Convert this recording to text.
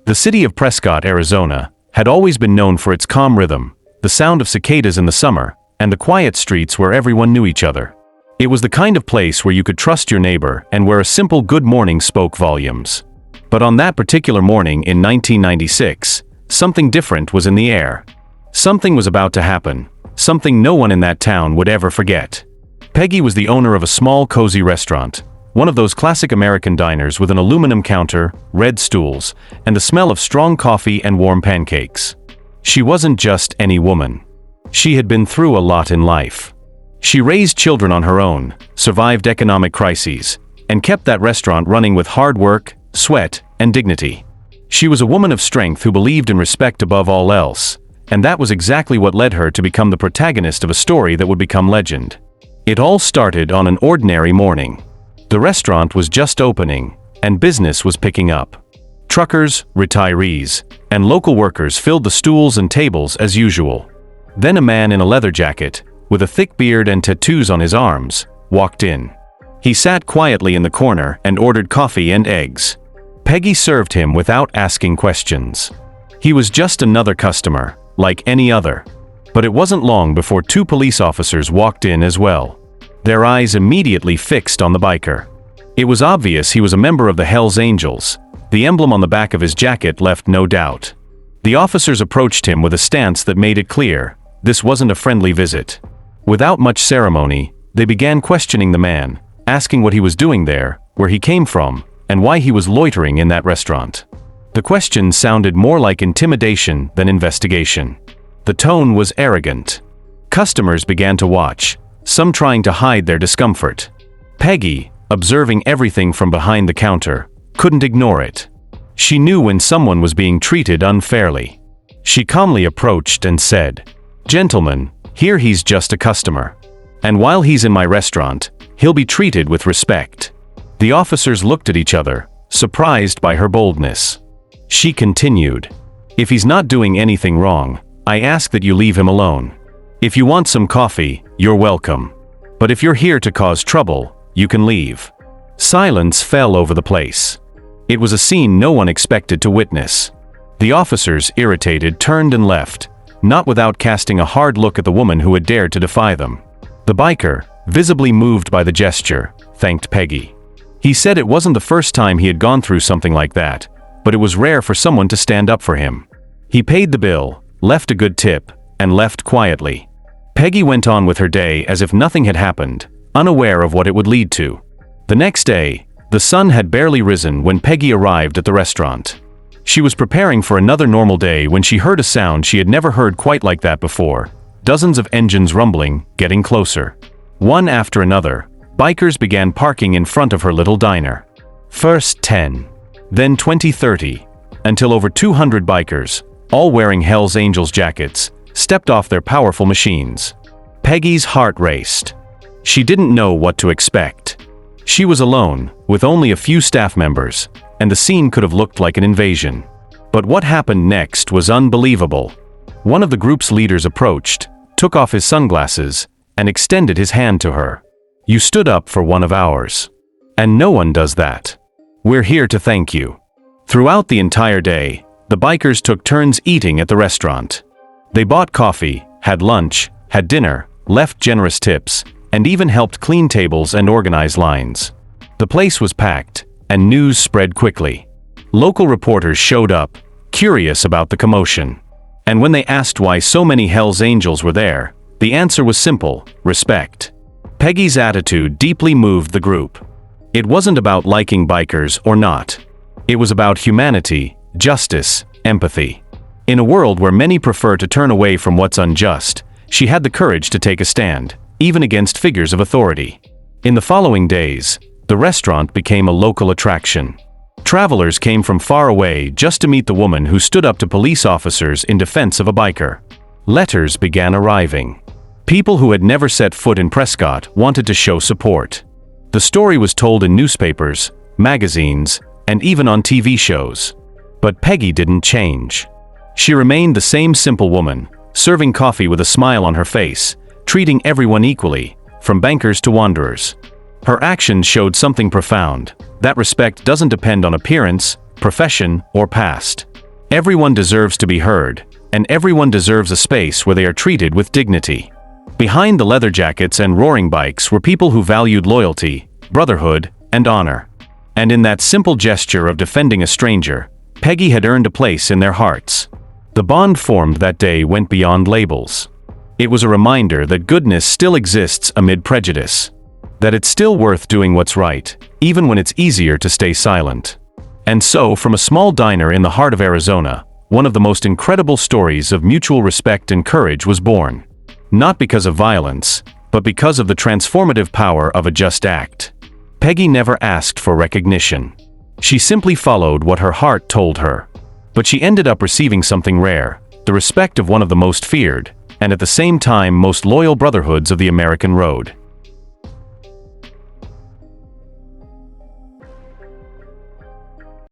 The city of Prescott, Arizona, had always been known for its calm rhythm, the sound of cicadas in the summer, and the quiet streets where everyone knew each other. It was the kind of place where you could trust your neighbor and where a simple good morning spoke volumes. But on that particular morning in 1996, something different was in the air. Something was about to happen, something no one in that town would ever forget. Peggy was the owner of a small, cozy restaurant, one of those classic American diners with an aluminum counter, red stools, and the smell of strong coffee and warm pancakes. She wasn't just any woman. She had been through a lot in life. She raised children on her own, survived economic crises, and kept that restaurant running with hard work, sweat, and dignity. She was a woman of strength who believed in respect above all else, and that was exactly what led her to become the protagonist of a story that would become legend. It all started on an ordinary morning. The restaurant was just opening, and business was picking up. Truckers, retirees, and local workers filled the stools and tables as usual. Then a man in a leather jacket, with a thick beard and tattoos on his arms, walked in. He sat quietly in the corner and ordered coffee and eggs. Peggy served him without asking questions. He was just another customer, like any other. But it wasn't long before two police officers walked in as well. Their eyes immediately fixed on the biker. It was obvious he was a member of the Hells Angels. The emblem on the back of his jacket left no doubt. The officers approached him with a stance that made it clear this wasn't a friendly visit. Without much ceremony, they began questioning the man, asking what he was doing there, where he came from, and why he was loitering in that restaurant. The questions sounded more like intimidation than investigation. The tone was arrogant. Customers began to watch, some trying to hide their discomfort. Peggy, observing everything from behind the counter, couldn't ignore it. She knew when someone was being treated unfairly. She calmly approached and said, "Gentlemen, here he's just a customer. And while he's in my restaurant, he'll be treated with respect." The officers looked at each other, surprised by her boldness. She continued, "If he's not doing anything wrong, I ask that you leave him alone. If you want some coffee, you're welcome. But if you're here to cause trouble, you can leave." Silence fell over the place. It was a scene no one expected to witness. The officers, irritated, turned and left, not without casting a hard look at the woman who had dared to defy them. The biker, visibly moved by the gesture, thanked Peggy. He said it wasn't the first time he had gone through something like that, but it was rare for someone to stand up for him. He paid the bill, left a good tip, and left quietly. Peggy went on with her day as if nothing had happened, unaware of what it would lead to. The next day, the sun had barely risen when Peggy arrived at the restaurant. She was preparing for another normal day when she heard a sound she had never heard quite like that before. Dozens of engines rumbling, getting closer. One after another, bikers began parking in front of her little diner. First 10, then 20, 30, until over 200 bikers, all wearing Hells Angels jackets, stepped off their powerful machines. Peggy's heart raced. She didn't know what to expect. She was alone, with only a few staff members, and the scene could have looked like an invasion. But what happened next was unbelievable. One of the group's leaders approached, took off his sunglasses, and extended his hand to her. "You stood up for one of ours. And no one does that. We're here to thank you." Throughout the entire day, the bikers took turns eating at the restaurant. They bought coffee, had lunch, had dinner, left generous tips, and even helped clean tables and organize lines. The place was packed, and news spread quickly. Local reporters showed up, curious about the commotion. And when they asked why so many Hells Angels were there, the answer was simple: respect. Peggy's attitude deeply moved the group. It wasn't about liking bikers or not. It was about humanity, justice, empathy. In a world where many prefer to turn away from what's unjust, she had the courage to take a stand, even against figures of authority. In the following days, the restaurant became a local attraction. Travelers came from far away just to meet the woman who stood up to police officers in defense of a biker. Letters began arriving. People who had never set foot in Prescott wanted to show support. The story was told in newspapers, magazines, and even on TV shows. But Peggy didn't change. She remained the same simple woman, serving coffee with a smile on her face, treating everyone equally, from bankers to wanderers. Her actions showed something profound: that respect doesn't depend on appearance, profession, or past. Everyone deserves to be heard, and everyone deserves a space where they are treated with dignity. Behind the leather jackets and roaring bikes were people who valued loyalty, brotherhood, and honor. And in that simple gesture of defending a stranger, Peggy had earned a place in their hearts. The bond formed that day went beyond labels. It was a reminder that goodness still exists amid prejudice. That it's still worth doing what's right, even when it's easier to stay silent. And so, from a small diner in the heart of Arizona, one of the most incredible stories of mutual respect and courage was born. Not because of violence, but because of the transformative power of a just act. Peggy never asked for recognition. She simply followed what her heart told her. But she ended up receiving something rare, the respect of one of the most feared, and at the same time most loyal brotherhoods of the American road.